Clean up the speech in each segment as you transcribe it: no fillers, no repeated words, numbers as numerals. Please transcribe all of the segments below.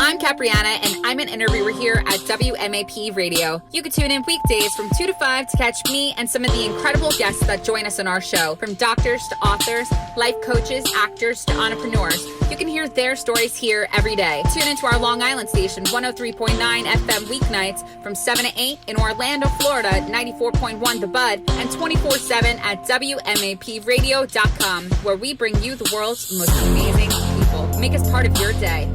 I'm Capriana, and I'm an interviewer here at WMAP Radio. You can tune in weekdays from 2 to 5 to catch me and some of the incredible guests that join us on our show, from doctors to authors, life coaches, actors to entrepreneurs. You can hear their stories here every day. Tune into our Long Island station, 103.9 FM weeknights from 7 to 8, in Orlando, Florida, 94.1 The Bud, and 24/7 at WMAPradio.com, where we bring you the world's most amazing people. Make us part of your day.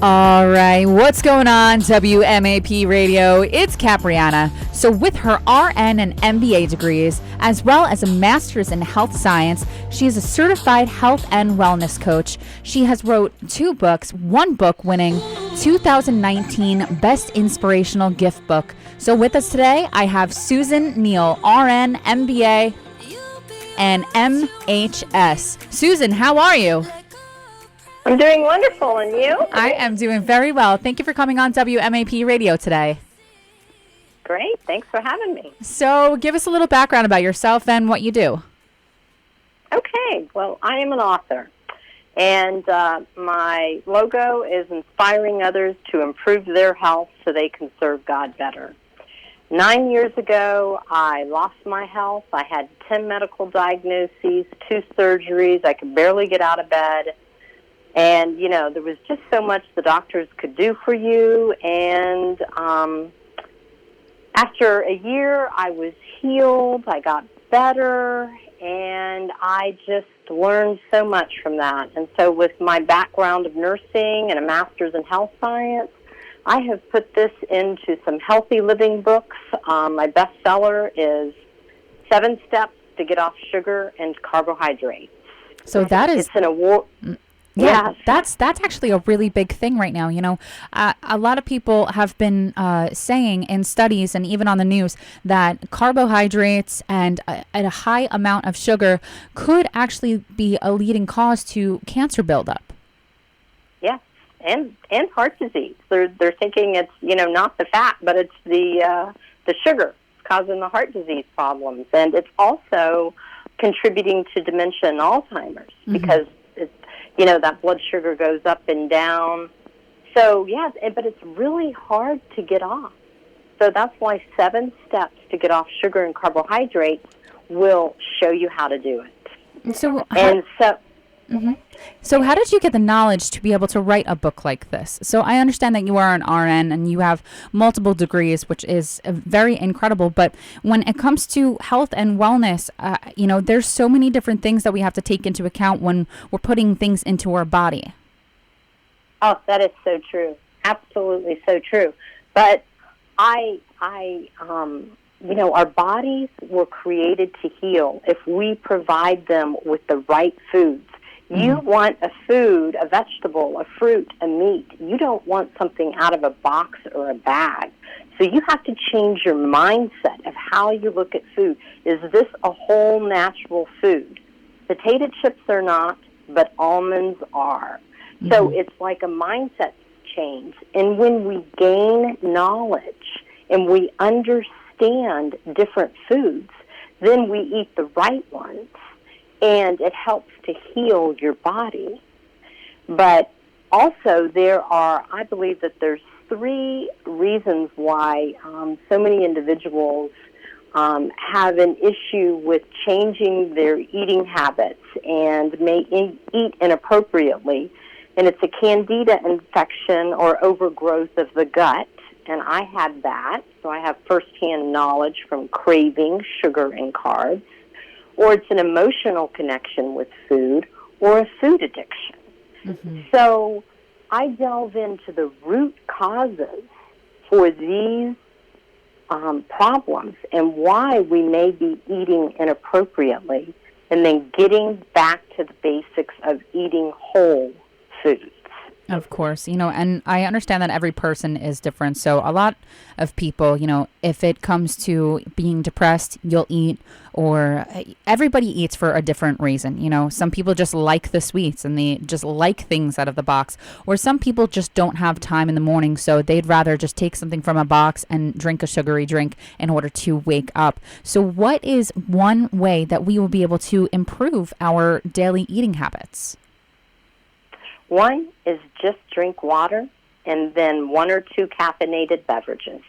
All right, what's going on, WMAP Radio? It's Capriana. So with her RN and MBA degrees, as well as a master's in health science, she is a certified health and wellness coach. She has wrote 2 books, 1 book winning 2019 Best Inspirational Gift Book. So with us today, I have Susan Neal, RN, MBA, and MHS. Susan, how are you? I'm doing wonderful, and you? I am doing very well. Thank you for coming on WMAP Radio today. Great. Thanks for having me. So give us a little background about yourself and what you do. Okay. Well, I am an author, and my logo is inspiring others to improve their health so they can serve God better. 9 years ago, I lost my health. I had 10 medical diagnoses, 2 surgeries. I could barely get out of bed. And, you know, there was just so much the doctors could do for you. And after a year, I was healed. I got better. And I just learned so much from that. And so with my background of nursing and a master's in health science, I have put this into some healthy living books. My bestseller is 7 Steps to Get Off Sugar and Carbohydrates. So that is... It's an award... Yeah, yes. that's actually a really big thing right now. You know, a lot of people have been saying in studies and even on the news that carbohydrates and a high amount of sugar could actually be a leading cause to cancer buildup. Yes, and heart disease. They're thinking it's, you know, not the fat, but it's the sugar causing the heart disease problems, and it's also contributing to dementia and Alzheimer's because you know, that blood sugar goes up and down. So, yeah, but it's really hard to get off. So that's why 7 steps to get off sugar and carbohydrates will show you how to do it. So how did you get the knowledge to be able to write a book like this? So I understand that you are an RN and you have multiple degrees, which is very incredible. But when it comes to health and wellness, you know, there's so many different things that we have to take into account when we're putting things into our body. Oh, that is so true. Absolutely so true. But you know, our bodies were created to heal if we provide them with the right foods. You want a food, a vegetable, a fruit, a meat. You don't want something out of a box or a bag. So you have to change your mindset of how you look at food. Is this a whole natural food? Potato chips are not, but almonds are. So it's like a mindset change. And when we gain knowledge and we understand different foods, then we eat the right ones. And it helps to heal your body. But also I believe that there's 3 reasons why so many individuals have an issue with changing their eating habits and may eat inappropriately. And it's a candida infection or overgrowth of the gut. And I had that, so I have firsthand knowledge from craving sugar and carbs. Or it's an emotional connection with food, or a food addiction. So I delve into the root causes for these problems and why we may be eating inappropriately, and then getting back to the basics of eating whole foods. Of course, you know, and I understand that every person is different. So a lot of people, you know, if it comes to being depressed, you'll eat, or everybody eats for a different reason. You know, some people just like the sweets and they just like things out of the box, or some people just don't have time in the morning. So they'd rather just take something from a box and drink a sugary drink in order to wake up. So what is one way that we will be able to improve our daily eating habits? One is just drink water and then 1 or 2 caffeinated beverages.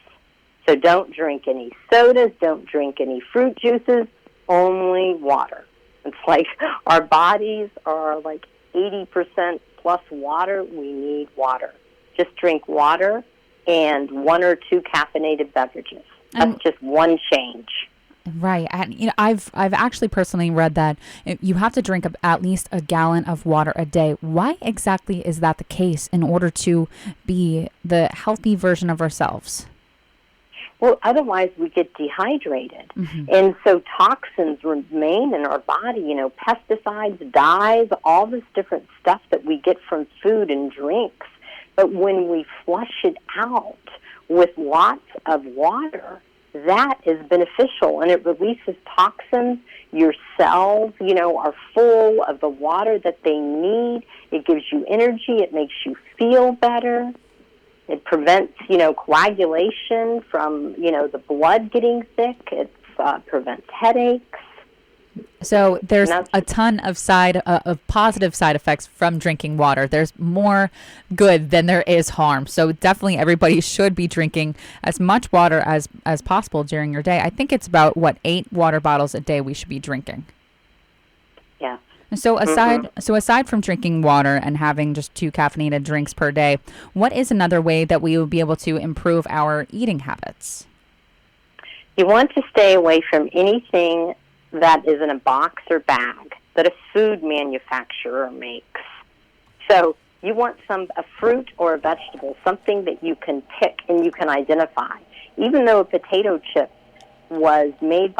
So don't drink any sodas, don't drink any fruit juices, only water. It's like our bodies are like 80% plus water. We need water. Just drink water and 1 or 2 caffeinated beverages. That's just one change. Right. And, I've actually personally read that you have to drink at least a gallon of water a day. Why exactly is that the case in order to be the healthy version of ourselves? Well, otherwise we get dehydrated. And so toxins remain in our body, pesticides, dyes, all this different stuff that we get from food and drinks. But when we flush it out with lots of water, that is beneficial, and it releases toxins. Your cells, are full of the water that they need. It gives you energy. It makes you feel better. It prevents, coagulation from, the blood getting thick. It prevents headaches. So there's a ton of positive side effects from drinking water. There's more good than there is harm. So definitely everybody should be drinking as much water as possible during your day. I think it's about 8 water bottles a day we should be drinking. Yeah. So aside from drinking water and having just 2 caffeinated drinks per day, what is another way that we will be able to improve our eating habits? You want to stay away from anything that is in a box or bag that a food manufacturer makes. So you want a fruit or a vegetable, something that you can pick and you can identify. Even though a potato chip was made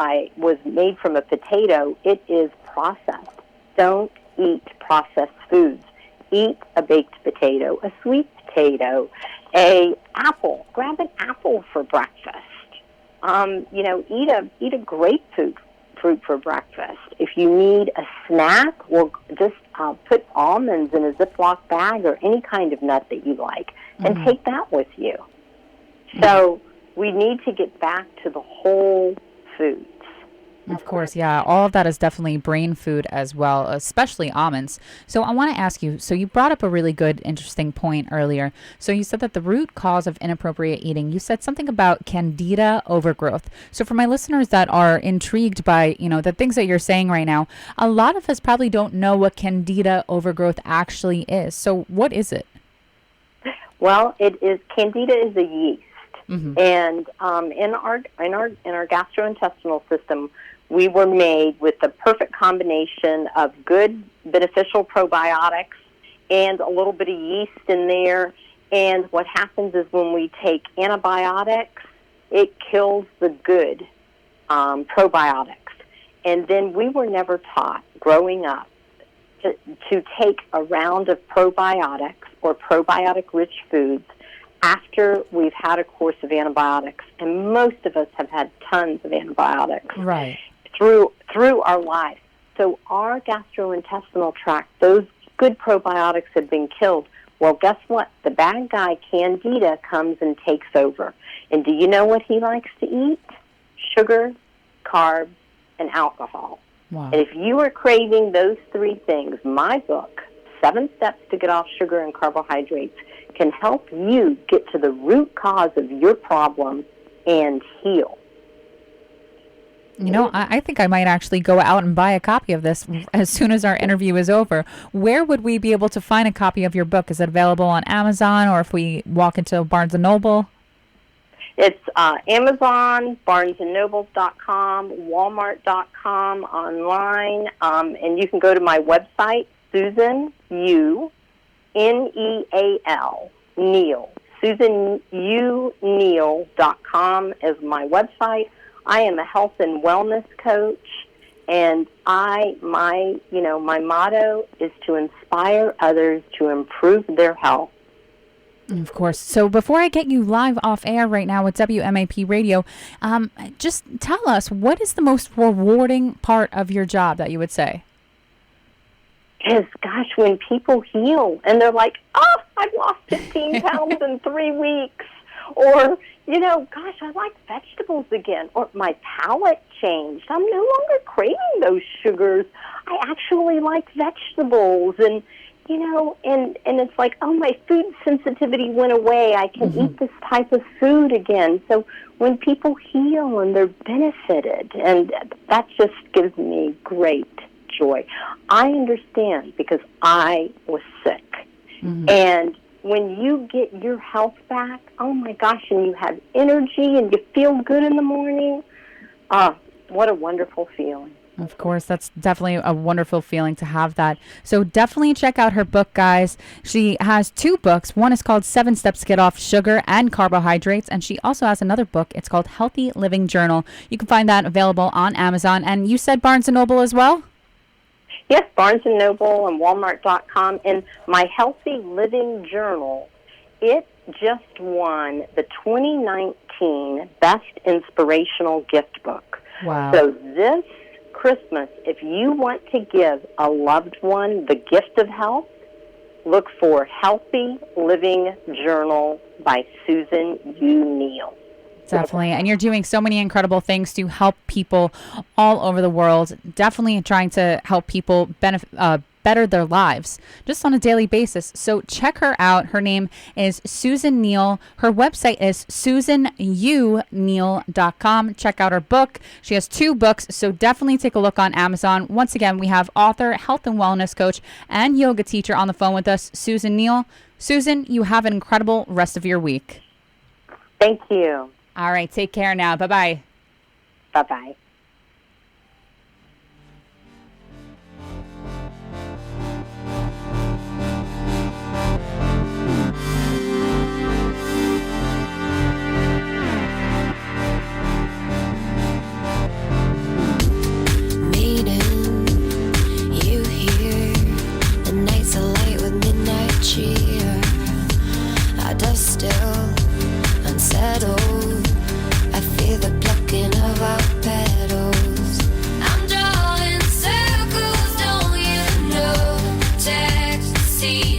from a potato, it is processed. Don't eat processed foods. Eat a baked potato, a sweet potato, an apple. Grab an apple for breakfast. Eat a grapefruit for breakfast. If you need a snack, well, just put almonds in a Ziploc bag or any kind of nut that you like and take that with you. So we need to get back to the whole foods. Of course, yeah. All of that is definitely brain food as well, especially almonds. So I want to ask you, so you brought up a really good, interesting point earlier. So you said that the root cause of inappropriate eating, you said something about candida overgrowth. So for my listeners that are intrigued by, the things that you're saying right now, a lot of us probably don't know what candida overgrowth actually is. So what is it? Well, candida is a yeast. And in our gastrointestinal system, we were made with the perfect combination of good, beneficial probiotics and a little bit of yeast in there. And what happens is when we take antibiotics, it kills the good probiotics. And then we were never taught growing up to take a round of probiotics or probiotic-rich foods after we've had a course of antibiotics, and most of us have had tons of antibiotics through our life. So our gastrointestinal tract, those good probiotics have been killed. Well, guess what? The bad guy, Candida, comes and takes over. And do you know what he likes to eat? Sugar, carbs, and alcohol. Wow. And if you are craving those 3 things, my book, 7 Steps to Get Off Sugar and Carbohydrates, can help you get to the root cause of your problem and heal. I think I might actually go out and buy a copy of this as soon as our interview is over. Where would we be able to find a copy of your book? Is it available on Amazon, or if we walk into Barnes & Noble? It's Amazon, BarnesandNobles.com, Walmart.com, online, and you can go to my website, Susan U. Neal, Neal. SusanUNeal.com is my website. I am a health and wellness coach, and my motto is to inspire others to improve their health. Of course. So before I get you live off air right now with WMAP Radio, just tell us, what is the most rewarding part of your job that you would say? Is, gosh, when people heal and they're like, oh, I've lost 15 pounds in 3 weeks. Or, gosh, I like vegetables again. Or my palate changed. I'm no longer craving those sugars. I actually like vegetables. And, and it's like, oh, my food sensitivity went away. I can eat this type of food again. So when people heal and they're benefited, and that just gives me great joy. I understand because I was sick. And when you get your health back, oh my gosh, and you have energy and you feel good in the morning, what a wonderful feeling. Of course, that's definitely a wonderful feeling to have that. So definitely check out her book, guys. She has 2 books. One is called 7 Steps to Get Off Sugar and Carbohydrates. And she also has another book. It's called Healthy Living Journal. You can find that available on Amazon. And you said Barnes & Noble as well? Yes, Barnes & Noble and Walmart.com. And my Healthy Living Journal, it just won the 2019 Best Inspirational Gift Book. Wow. So this Christmas, if you want to give a loved one the gift of health, look for Healthy Living Journal by Susan Neal. Definitely. And you're doing so many incredible things to help people all over the world. Definitely trying to help people better their lives just on a daily basis. So check her out. Her name is Susan Neal. Her website is susanuneal.com. Check out her book. She has 2 books, so definitely take a look on Amazon. Once again, we have author, health and wellness coach, and yoga teacher on the phone with us, Susan Neal. Susan, you have an incredible rest of your week. Thank you. All right. Take care now. Bye-bye. Bye-bye. Still unsettled, I feel the plucking of our petals. I'm drawing circles, don't you know? Text, see.